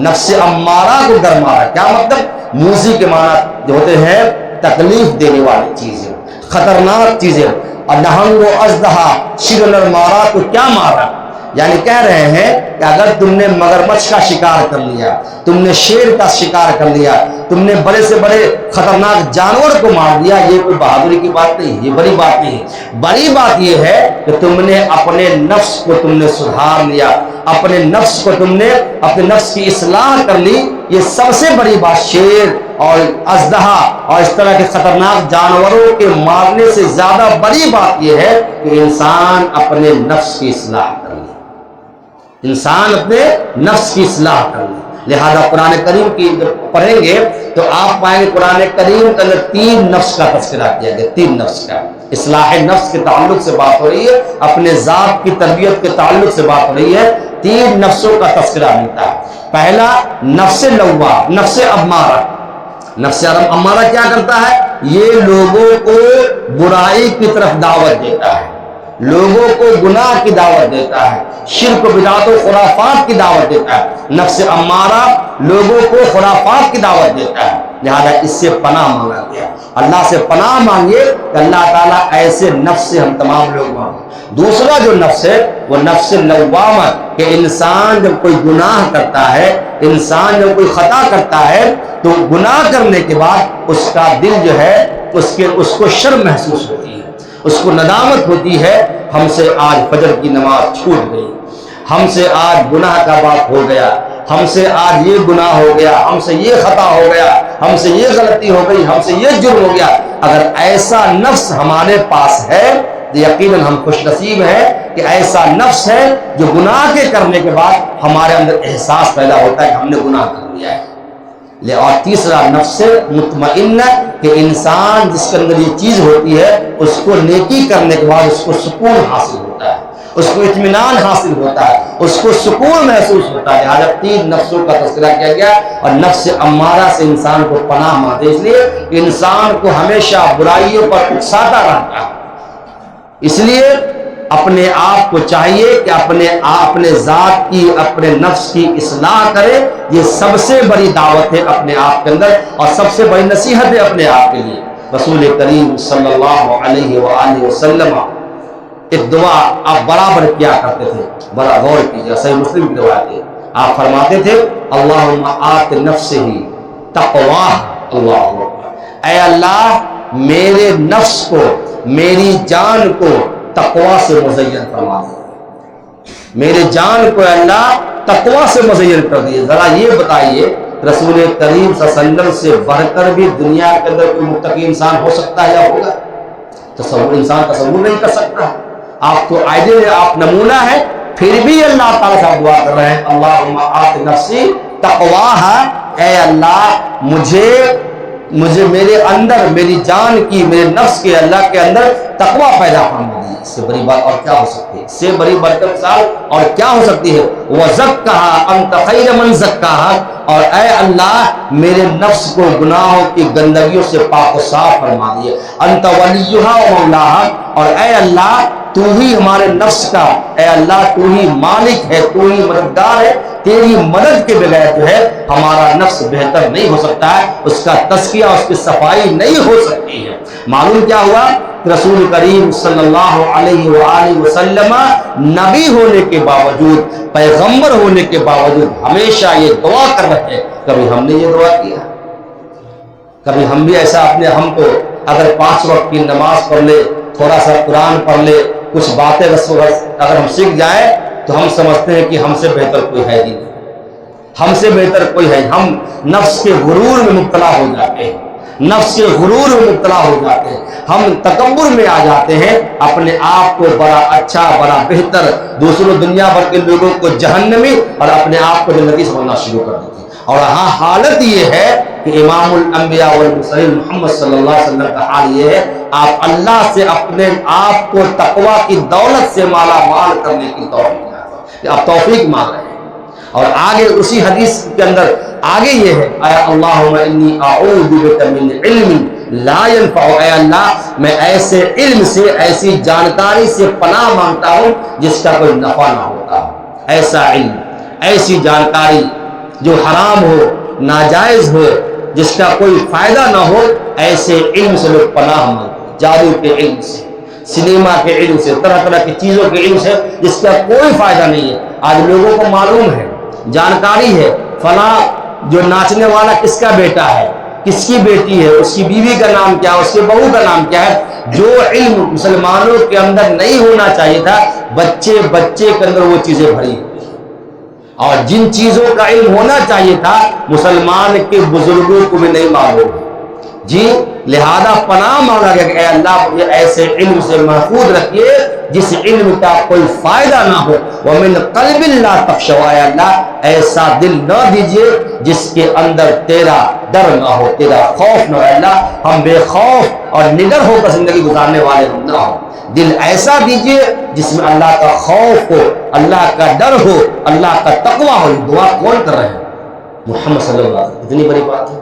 نفس امارہ کو گر مارا۔ کیا مطلب؟ موزی کے معنی جو ہوتے ہیں تکلیف دینے والی چیزیں، خطرناک چیزیں، اور نہنگ و اژدہا شرر مارا تو کیا مارا، یعنی کہہ رہے ہیں کہ اگر تم نے مگرمچھ کا شکار کر لیا، تم نے شیر کا شکار کر لیا، تم نے بڑے سے بڑے خطرناک جانور کو مار دیا، یہ کوئی بہادری کی بات نہیں، یہ بڑی بات نہیں ہے۔ بڑی بات یہ ہے کہ تم نے اپنے نفس کو تم نے سدھار لیا، اپنے نفس کو تم نے اپنے نفس کی اصلاح کر لی، یہ سب سے بڑی بات۔ شیر اور اژدہا اور اس طرح کے خطرناک جانوروں کے مارنے سے زیادہ بڑی بات یہ ہے کہ انسان اپنے نفس کی اصلاح کر لے، انسان اپنے نفس کی اصلاح کر لے۔ لہذا قرآن کریم کی جب پڑھیں گے تو آپ پائیں گے قرآن کریم کے اندر 3 نفس کا تذکرہ کیا گیا، 3 نفس کا۔ اصلاح نفس کے تعلق سے بات ہو رہی ہے، اپنے ذات کی تربیت کے تعلق سے بات ہو رہی ہے، 3 نفسوں کا تذکرہ ملتا ہے۔ پہلا نفس لوامہ، نفس امارہ۔ نفس امارہ کیا کرتا ہے؟ یہ لوگوں کو برائی کی طرف دعوت دیتا ہے، لوگوں کو گناہ کی دعوت دیتا ہے، شرک و بدعت و خرافات کی دعوت دیتا ہے۔ نفس امارہ لوگوں کو خرافات کی دعوت دیتا ہے، لہذا اس سے پناہ مانگا گیا۔ اللہ سے پناہ مانگے کہ اللہ تعالیٰ ایسے نفس سے ہم تمام لوگ مانگیں۔ دوسرا جو نفس ہے وہ نفس لوامہ، کہ انسان جب کوئی گناہ کرتا ہے، انسان جب کوئی خطا کرتا ہے تو گناہ کرنے کے بعد اس کا دل جو ہے اس کو شرم محسوس ہوتی ہے، اس کو ندامت ہوتی ہے، ہم سے آج فجر کی نماز چھوٹ گئی، ہم سے آج گناہ کا بات ہو گیا، ہم سے آج یہ گناہ ہو گیا، ہم سے یہ خطا ہو گیا، ہم سے یہ غلطی ہو گئی، ہم سے یہ جرم ہو گیا۔ اگر ایسا نفس ہمارے پاس ہے تو یقیناً ہم خوش نصیب ہیں کہ ایسا نفس ہے جو گناہ کے کرنے کے بعد ہمارے اندر احساس پیدا ہوتا ہے کہ ہم نے گناہ کر لیا ہے۔ اور تیسرا نفس مطمئنہ، کہ انسان جس کے اندر یہ چیز ہوتی ہے اس کو نیکی کرنے کے بعد اس کو سکون حاصل ہوتا ہے، اس کو اطمینان حاصل ہوتا ہے، اس کو سکون محسوس ہوتا ہے۔ لہٰذا 3 نفسوں کا تذکرہ کیا گیا، اور نفس امارہ سے انسان کو پناہ مانگتے، اس لیے انسان کو ہمیشہ برائیوں پر اکساتا رہتا ہے۔ اس لیے اپنے آپ کو چاہیے کہ اپنے ذات کی، اپنے نفس کی اصلاح کرے۔ یہ سب سے بڑی دعوت ہے اپنے آپ کے اندر، اور سب سے بڑی نصیحت ہے اپنے آپ کے لیے۔ رسول کریم صلی اللہ علیہ وآلہ وسلم ایک دعا آپ برابر کیا کرتے تھے، بڑا غور کیجیے، صحیح مسلم کی روایت ہے، آپ فرماتے تھے اللہم آت نفسہ تقواہ، اللہ اے اللہ میرے نفس کو، میری جان کو تقوی سے مزین فرما دے، میرے جان کو اللہ تقوی سے مزین کر دیے۔ ذرا یہ بتائیے رسول کریم صلی اللہ علیہ وسلم سے بڑھ کر بھی دنیا کے اندر کوئی متقی انسان ہو سکتا ہے یا ہوگا؟ انسان تصور نہیں کر سکتا۔ آپ تو آئیڈیل، آپ نمونہ ہے، پھر بھی اللہ تعالیٰ سے دعا کر رہے ہیں اللہم آت نفسی تقواہا، اے اللہ مجھے مجھے میرے اندر میری جان کی میرے نفس کے اللہ کے اندر تقوی پیدا فرما دیجیے۔ اس سے بڑی بات اور کیا ہو سکتی ہے؟ اس سے بڑی برکت مثال اور کیا ہو سکتی ہے؟ وَزَكَّهَا أَنْتَ خَيْرَ مَنْ زَكَّاهَا، اور اے اللہ میرے نفس کو گناہوں کی گندگیوں سے پاک و صاف فرما دیے۔ أَنْتَ وَلِيُّهَا وَمَوْلَاهَا، اور اے اللہ تو ہی ہمارے نفس کا، اے اللہ تو ہی مالک ہے، تو ہی مددگار ہے، تیری مدد کے بغیر جو ہے ہمارا نفس بہتر نہیں ہو سکتا ہے، اس کا تزکیہ اس کی صفائی نہیں ہو سکتی ہے۔ معلوم کیا ہوا؟ رسول کریم صلی اللہ علیہ وآلہ وسلم نبی ہونے کے باوجود، پیغمبر ہونے کے باوجود ہمیشہ یہ دعا کر رہے ہیں۔ کبھی ہم نے یہ دعا کیا؟ کبھی ہم بھی ایسا ہم کو اگر 5 وقت کی نماز پڑھ لے، تھوڑا سا قرآن پڑھ لے، کچھ باتیں اگر ہم سیکھ جائیں تو ہم سمجھتے ہیں کہ ہم سے بہتر کوئی ہے ہی نہیں، ہم سے بہتر کوئی ہے۔ ہم نفس کے غرور میں مبتلا ہو جاتے ہیں، نفس کے غرور میں مبتلا ہو جاتے ہیں، ہم تکبر میں آ جاتے ہیں، اپنے آپ کو بڑا اچھا بڑا بہتر، دوسروں دنیا بھر کے لوگوں کو جہنمی اور اپنے آپ کو جنتی سمجھنا شروع کر دیتے ہیں۔ اور ہاں حالت یہ ہے کہ امام الانبیاء والمرسلین محمد صلی اللہ علیہ وسلم کا حال یہ ہے، آپ اللہ سے اپنے آپ کو تقوی کی دولت سے مالا مال کرنے کی توفیق، آپ توفیق مانگ رہے ہیں۔ اور آگے اسی حدیث کے اندر آگے یہ ہے، اے اللہم انی اعوذ بک من علم لا ينفع، اے اللہ میں ایسے علم سے، ایسی جانکاری سے پناہ مانگتا ہوں جس کا کوئی نفع نہ ہوتا ہو۔ ایسا علم، ایسی جانکاری جو حرام ہو، ناجائز ہو، جس کا کوئی فائدہ نہ ہو، ایسے علم سے لوگ پناہ مانگتے ہیں۔ جادو کے علم سے، سنیما کے علم سے، طرح طرح کی چیزوں کے علم سے جس کا کوئی فائدہ نہیں ہے۔ آج لوگوں کو معلوم ہے، جانکاری ہے، فلاں جو ناچنے والا کس کا بیٹا ہے، کس کی بیٹی ہے، اس کی بیوی کا نام کیا ہے، اس کے بہو کا نام کیا ہے۔ جو علم مسلمانوں کے اندر نہیں ہونا چاہیے تھا، بچے کے اندر وہ چیزیں بھری، اور جن چیزوں کا علم ہونا چاہیے تھا مسلمان کے بزرگوں کو بھی نہیں معلوم ہے۔ جی لہذا پناہ مانگا گیا کہ اے اللہ مجھے ایسے علم سے محفوظ رکھیے جس علم کا کوئی فائدہ نہ ہو۔ وَمِن قَلْبٍ لَا تَخْشَوْا، اے اللہ ایسا دل نہ دیجئے جس کے اندر تیرا ڈر نہ ہو، تیرا خوف نہ ہو۔ اے اللہ ہم بے خوف اور نڈر ہو کر زندگی گزارنے والے نہ ہو۔ دل ایسا دیجئے جس میں اللہ کا خوف ہو، اللہ کا ڈر ہو، اللہ کا تقوی ہو۔ دعا کون کر رہے ہیں؟ محمد صلی اللہ علیہ وسلم۔ کتنی بڑی بات ہے،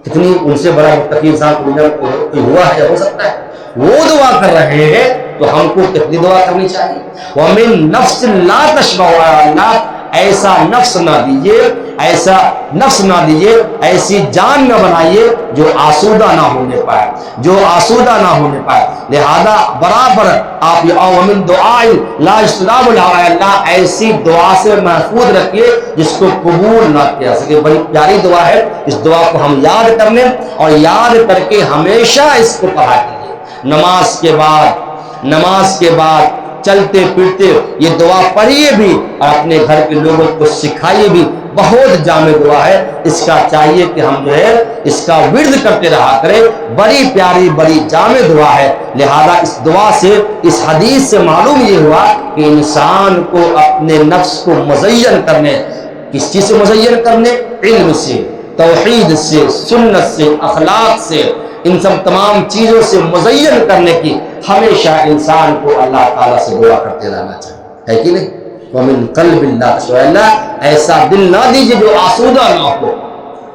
کتنی ان سے بڑا متقی انسان دنیا کو ہوا ہے یا ہو سکتا ہے؟ وہ دعا کر رہے ہیں تو ہم کو کتنی دعا کرنی چاہیے؟ وَمِن نَفْسٍ لَا تَشْبَعُ، اللہ ایسا نفس نہ دیجیے، ایسا نفس نہ دیجیے، ایسی جان نہ بنائیے جو آسودہ نہ ہونے پائے، جو آسودہ نہ ہونے پائے۔ لہذا برابر آپ یہ وَمِن دُعَاءٍ لَا يُسْتَجَابُ لَهُ، اللہ ایسی دعا سے محفوظ رکھیے جس کو قبول نہ کیا سکے۔ بڑی پیاری دعا ہے، اس دعا کو ہم یاد کرنے اور یاد کر کے ہمیشہ اس کو پڑھا کیجیے۔ نماز کے بعد چلتے پھرتے یہ دعا پڑھیے بھی اور اپنے گھر کے لوگوں کو سکھائیے بھی۔ بہت جامع دعا ہے، اس کا چاہیے کہ ہم جو ہے اس کا ورد کرتے رہا کریں۔ بڑی پیاری بڑی جامع دعا ہے، لہذا اس دعا سے، اس حدیث سے معلوم یہ ہوا کہ انسان کو اپنے نفس کو مزین کرنے، کس چیز سے مزین کرنے؟ علم سے، توحید سے، سنت سے، اخلاق سے، ان سب تمام چیزوں سے مزین کرنے کی ہمیشہ انسان کو اللہ تعالیٰ سے دعا کرتے رہنا چاہیے، ہے کہ نہیں؟ وَمِن قَلْبٍ لَا تَشْبَعُ، اللہ ایسا دل نہ دیجیے جو آسودہ نہ ہو،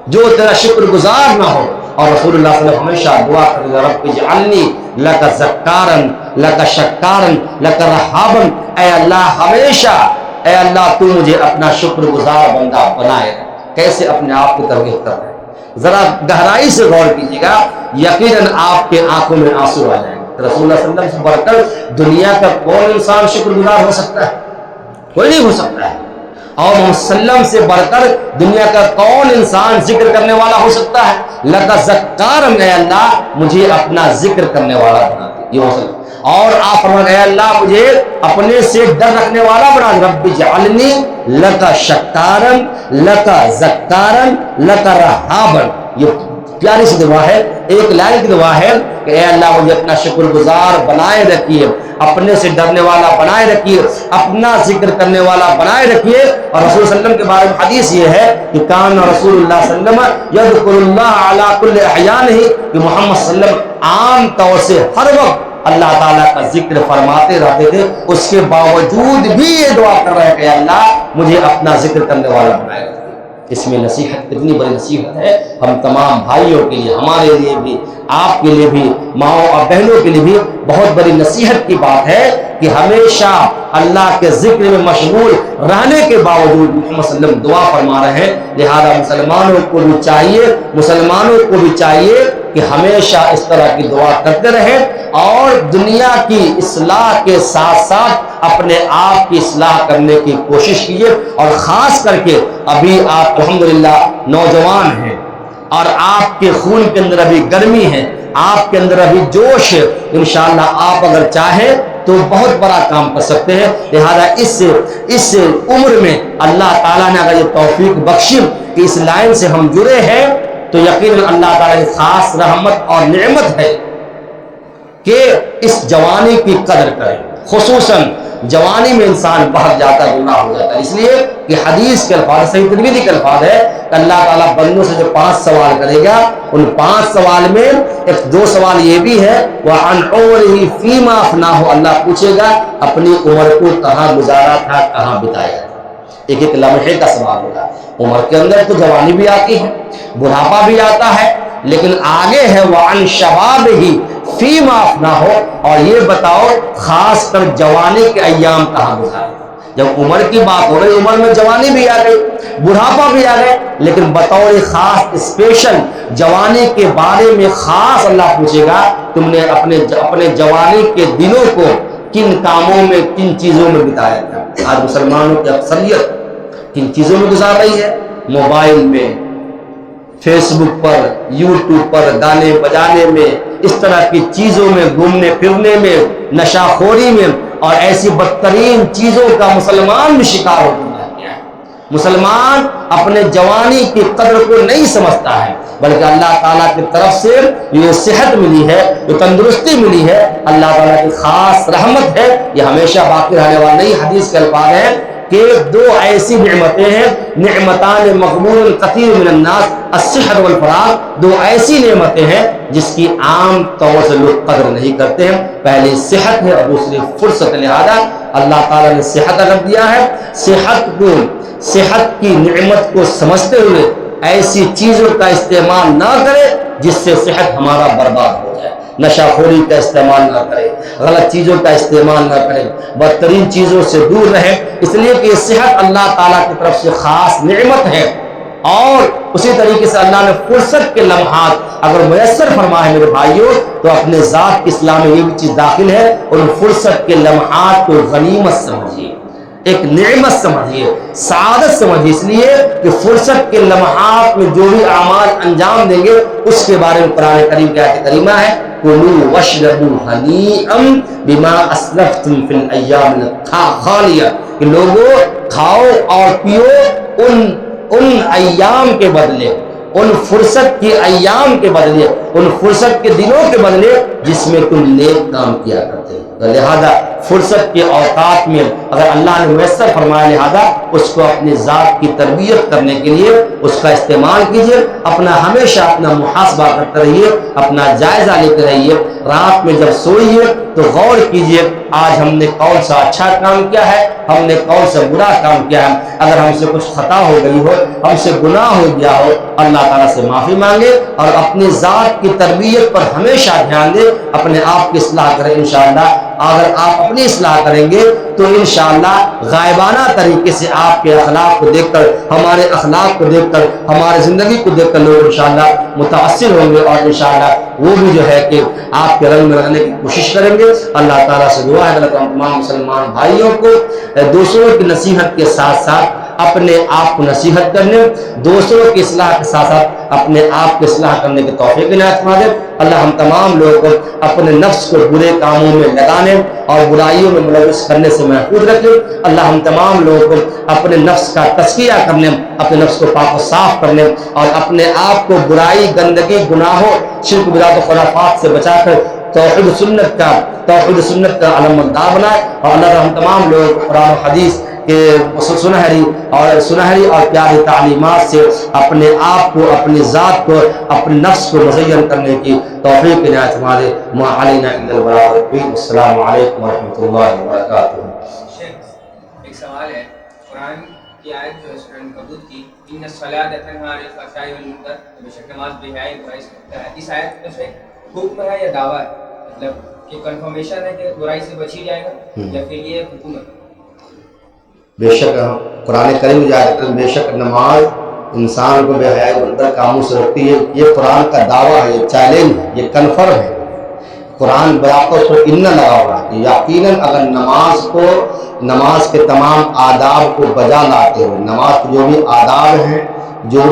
جو تیرا شکر گزار نہ ہو۔ اور رسول اللہ صلی اللہ علیہ وسلم ہمیشہ دعا کرتے رب اجعلنی لک ذکارا لک شکارا لک رہابا، اے اللہ ہمیشہ، اے اللہ تو مجھے اپنا شکر گزار بندہ بنائے۔ کیسے اپنے آپ کو ترغیب کر رہے ہیں؟ ذرا گہرائی سے غور کیجیے گا، یقیناً آپ کے آنکھوں میں آنسو آ جائیں گے۔ رسول اللہ صلی اللہ علیہ وسلم سے بڑھ کر دنیا کا کون انسان شکر گزار ہو سکتا ہے؟ کوئی نہیں ہو سکتا ہے۔ اور محمد صلی اللہ علیہ وسلم سے بڑھ کر دنیا کا کون انسان ذکر کرنے والا ہو سکتا ہے؟ لَكَ ذَكَّارًا، اے اللہ مجھے اپنا ذکر کرنے والا بنا دے، یہ ہو سکتا ہے۔ اور آپ فرمائیں اے اللہ مجھے اپنے سے ڈر رکھنے والا بنا دے، رب اجعلنی لَكَ شَكَّارًا لَكَ ذَكَّارًا لَكَ رَهَّابًا۔ یہ پیاری سی دعا ہے، ایک لائن کی دعا ہے کہ اے اللہ مجھے اپنا شکر گزار بنائے رکھیے، اپنے سے ڈرنے والا بنائے رکھیے، اپنا ذکر کرنے والا بنائے رکھیے۔ اور رسول صلی اللہ علیہ وسلم کے بارے میں حدیث یہ ہے کہ کان رسول اللہ صلی اللہ علیہ وسلم یذکر اللہ علی کل احیانہ، کہ محمد صلی اللہ علیہ وسلم عام طور سے ہر وقت اللہ تعالیٰ کا ذکر فرماتے رہتے تھے، اس کے باوجود بھی یہ دعا کر رہے ہیں کہ اللہ مجھے اپنا ذکر کرنے والا بنائے رکھیے۔ اس میں نصیحت، کتنی بڑی نصیحت ہے ہم تمام بھائیوں کے لیے، ہمارے لیے بھی، آپ کے لیے بھی، ماؤں اور بہنوں کے لیے بھی بہت بڑی نصیحت کی بات ہے کہ ہمیشہ اللہ کے ذکر میں مشغول رہنے کے باوجود محمد صلی اللہ علیہ وسلم دعا فرما رہے ہیں۔ لہذا مسلمانوں کو بھی چاہیے کہ ہمیشہ اس طرح کی دعا کرتے رہیں اور دنیا کی اصلاح کے ساتھ ساتھ اپنے آپ کی اصلاح کرنے کی کوشش کیجیے۔ اور خاص کر کے ابھی آپ الحمدللہ نوجوان ہیں اور آپ کے خون کے اندر ابھی گرمی ہے، آپ کے اندر ابھی جوش ہے، انشاءاللہ آپ اگر چاہیں تو بہت بڑا کام کر سکتے ہیں۔ لہذا اس عمر میں اللہ تعالیٰ نے اگر یہ توفیق بخشی کہ اس لائن سے ہم جڑے ہیں تو یقیناً اللہ تعالیٰ کی خاص رحمت اور نعمت ہے کہ اس جوانی کی قدر کریں۔ خصوصاً جوانی میں انسان بہت جاتا ہے، گناہ ہو جاتا ہے، اس لیے کہ حدیث کے الفاظ، صحیح ترمذی کے الفاظ ہے کہ اللہ تعالیٰ بندوں سے جو 5 سوال کرے گا، ان 5 سوال میں ایک 2 سوال یہ بھی ہے وَعَنْ عُمْرِهِ فِيمَا أَفْنَاهُ، اللہ پوچھے گا اپنی عمر کو کہاں گزارا تھا، کہاں بتایا تھا۔ ایک لمحے کا سوال ہوگا۔ عمر کے اندر تو جوانی بھی آتی ہے، بڑھاپا بھی آتا ہے، لیکن آگے ہے وَعَنْ شَبَابِهِ فِيمَا أَفْنَاهُ، اور یہ بتاؤ خاص کر جوانی کے ایام کہاں گزارے۔ جب عمر کی بات ہو رہی، عمر میں جوانی بھی آ گئی، بڑھاپا بھی آ گئے، لیکن بطور خاص اسپیشل جوانی کے بارے میں خاص اللہ پوچھے گا تم نے اپنے جوانی کے دنوں کو کن کاموں میں، کن چیزوں میں بتایا تھا۔ آج مسلمانوں کی اکثریت کن چیزوں میں گزار رہی ہے؟ موبائل میں، فیس بک پر، یوٹیوب پر، گانے بجانے میں، اس طرح کی چیزوں میں، گھومنے پھرنے میں، نشہ خوری میں، اور ایسی بدترین چیزوں کا مسلمان بھی شکار ہو گیا ہے۔ مسلمان اپنے جوانی کی قدر کو نہیں سمجھتا ہے، بلکہ اللہ تعالیٰ کی طرف سے یہ صحت ملی ہے، جو تندرستی ملی ہے، اللہ تعالیٰ کی خاص رحمت ہے، یہ ہمیشہ باقی رہنے والا نہیں۔ حدیث کے الفاظ ہیں کہ 2 ایسی نعمتیں ہیں، نعمتان مغبون کثیر من الناس الصحت والفراغ، 2 ایسی نعمتیں ہیں جس کی عام طور سے لوگ قدر نہیں کرتے ہیں۔ پہلی صحت ہے اور دوسری فرصت۔ لہذا اللہ تعالیٰ نے صحت اگر دیا ہے، صحت کی نعمت کو سمجھتے ہوئے ایسی چیزوں کا استعمال نہ کرے جس سے صحت ہمارا برباد ہو جائے۔ نشہ خوری کا استعمال نہ کرے، غلط چیزوں کا استعمال نہ کرے، بدترین چیزوں سے دور رہے، اس لیے کہ یہ صحت اللہ تعالیٰ کی طرف سے خاص نعمت ہے۔ اور اسی طریقے سے اللہ نے فرصت کے لمحات اگر میسر فرمائے میرے بھائیوں تو اپنے ذات کی اصلاح میں یہ بھی چیز داخل ہے، اور فرصت کے لمحات کو غنیمت سمجھیے، ایک نعمت سمجھیے، سعادت سمجھیے، اس لیے کہ فرصت کے لمحات میں جو بھی اعمال انجام دیں گے اس کے بارے میں قرآن کریم کی آیت کریمہ ہے کُلُوا وَاشْرَبُوا هَنِيئًا بِمَا أَسْلَفْتُمْ فِي الْأَيَّامِ الْخَالِيَةِ، کہ لوگوں کھاؤ اور پیو ان ایام کے بدلے، ان فرصت کے ایام کے بدلے، ان فرصت کے دنوں کے بدلے جس میں تم نیک کام کیا کرتے ہیں۔ لہذا فرصت کے اوقات میں اگر اللہ نے میسر فرمایا، لہذا اس کو اپنی ذات کی تربیت کرنے کے لیے اس کا استعمال کیجیے۔ ہمیشہ اپنا محاسبہ کرتے رہیے، اپنا جائزہ لیتے رہیے۔ رات میں جب سوئیے تو غور کیجیے آج ہم نے کون سا اچھا کام کیا ہے، ہم نے کون سا برا کام کیا ہے۔ اگر ہم سے کچھ خطا ہو گئی ہو، ہم سے گناہ ہو گیا ہو، اللہ تعالیٰ سے معافی مانگے اور اپنی ذات کی تربیت پر ہمیشہ دھیان دیں، اپنے آپ کی اصلاح کریں۔ انشاءاللہ اگر آپ اپنی اصلاح کریں گے تو انشاءاللہ غائبانہ طریقے سے آپ کے اخلاق کو دیکھ کر، ہمارے اخلاق کو دیکھ کر، ہماری زندگی کو دیکھ کر لوگ انشاءاللہ متاثر ہوں گے، اور انشاءاللہ وہ بھی جو ہے کہ آپ کے رنگ میں رہنے کی کوشش کریں گے۔ اللہ تعالیٰ سے دعا ہے کہ تمام مسلمان بھائیوں کو دوسروں کی نصیحت کے ساتھ ساتھ اپنے آپ کو نصیحت کرنے، دوسروں کی اصلاح کے ساتھ ساتھ اپنے آپ کی اصلاح کرنے کی توفیق عنایت فرما دے۔ اللہ ہم تمام لوگوں کو اپنے نفس کو برے کاموں میں لگانے اور برائیوں میں ملوث کرنے سے محفوظ رکھے۔ اللہ ہم تمام لوگوں کو اپنے نفس کا تزکیہ کرنے، اپنے نفس کو پاک و صاف کرنے اور اپنے آپ کو برائی، گندگی، گناہوں، شرک، بدعت و خرافات سے بچا کر توحید سنت کا علمبردار بنائے۔ اور اللہ ہم تمام لوگ قرآن و حدیث کے سنہری اور پیاری تعلیمات سے اپنے آپ کو، اپنی ذات کو، اپنے نفس کو مزین کرنے کی توفیق عنایت فرما دے۔ ما علینا الا البلاغ المبین۔ السلام علیکم ورحمۃ اللہ وبرکاتہ۔ ایک سوال ہے، قرآن کی آیت جو ہے سورہ عنکبوت کی، ان الصلاۃ تنہی عن الفحشاء والمنکر، بے شک نماز بے حیائی اور برائی سے روکتا ہے، اس آیت میں سے حکم ہے یا دعویٰ ہے؟ مطلب کہ کنفرمیشن ہے کہ برائی سے بچ ہی جائے گا یا پھر یہ حکم ہے؟ بے شک قرآن کریم جاتا ہے، بے شک نماز انسان کو بے حیائی بندر کاموں سے روکتی ہے، یہ قرآن کا دعویٰ ہے، یہ چیلنج ہے، یہ کنفرم ہے۔ قرآن برابر اس پر ان لگا ہوا ہے کہ یقیناً اگر نماز کے تمام آداب کو بجا لاتے ہوئے، نماز کے جو بھی آداب ہیں، جو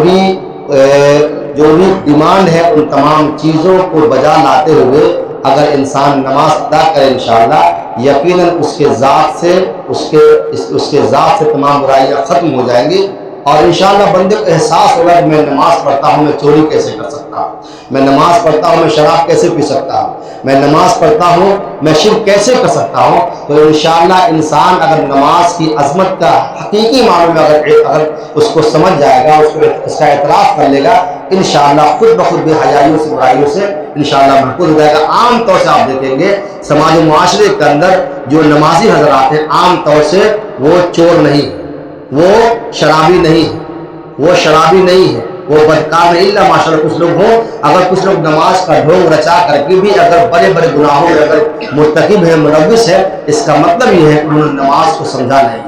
بھی ڈیمانڈ ہے، ان تمام چیزوں کو بجا لاتے ہوئے اگر انسان نماز ادا کرے انشاءاللہ، یقیناً اس کے ذات سے تمام برائیاں ختم ہو جائیں گی، اور انشاءاللہ بندے کو احساس ہوگا کہ میں نماز پڑھتا ہوں، میں چوری کیسے کر سکتا ہوں، میں نماز پڑھتا ہوں، میں شراب کیسے پی سکتا ہوں، میں نماز پڑھتا ہوں، میں شرک کیسے کر سکتا ہوں۔ تو انشاءاللہ انسان اگر نماز کی عظمت کا حقیقی معنی میں اگر اس کو سمجھ جائے گا، اس کا اعتراف کر لے گا، انشاءاللہ خود بخود بے حیائیوں سے، برائیوں سے انشاءاللہ محفوظ ہو جائے گا۔ عام طور سے آپ دیکھیں گے سماجی معاشرے کے اندر جو نمازی حضرات ہیں، عام طور سے وہ چور نہیں، وہ شرابی نہیں ہے، وہ بدکار نہیں، اللہ ماشاءاللہ کچھ لوگ ہوں، اگر کچھ لوگ نماز کا ڈھونگ رچا کر کے بھی اگر بڑے بڑے گناہوں میں اگر مرتکب ہے، ملوث ہے، اس کا مطلب یہ ہے کہ انہوں نے نماز کو سمجھا نہیں ہے۔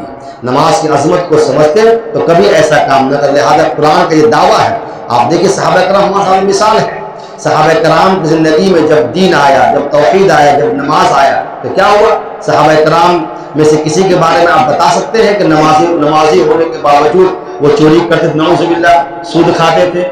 نماز کی عظمت کو سمجھتے تو کبھی ایسا کام نہ کر۔ لہٰذا قرآن کا یہ دعویٰ ہے۔ آپ دیکھیں صحابہ کرام ہمارے سامنے مثال ہے، صحابہ کرام کی زندگی میں جب دین آیا، جب توحید آیا، جب نماز آیا تو کیا ہوا؟ صحابہ کرام میں سے کسی کے بارے میں آپ بتا سکتے ہیں کہ نمازی ہونے کے باوجود وہ چوری کرتے تھے، نعوذ باللہ، سود کھاتے تھے،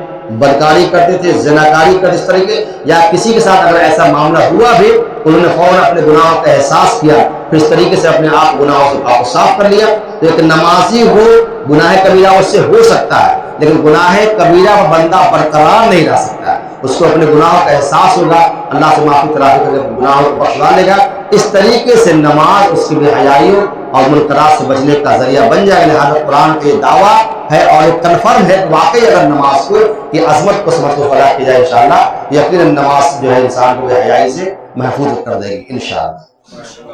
بدکاری کرتے تھے، زناکاری کرتے، اس طریقے، یا کسی کے ساتھ اگر ایسا معاملہ ہوا بھی، انہوں نے فوراً اپنے گناہوں کا احساس کیا، پھر اس طریقے سے اپنے آپ گناہوں سے پاک و صاف کر لیا۔ تو ایک نمازی ہو، گناہ کبیرہ اس سے ہو سکتا ہے، لیکن گناہ کبیرہ پر بندہ برقرار نہیں رہ سکتا ہے، اس کو اپنے گناہوں کا احساس ہوگا، اللہ سے معافی تلافی کر کے گناہوں کو بخشوا لے گا۔ اس طریقے سے نماز اس کی بے حیائیوں اور منکرات سے بچنے کا ذریعہ بن جائے گا۔ لہٰذا قرآن کے دعویٰ ہے اور ایک کنفرم ہے کہ واقعی اگر نماز کو کی عظمت کو سمجھ کو ادا کی جائے انشاءاللہ، یقیناً نماز جو ہے انسان کو بے حیائی سے محفوظ کر دے گی انشاءاللہ۔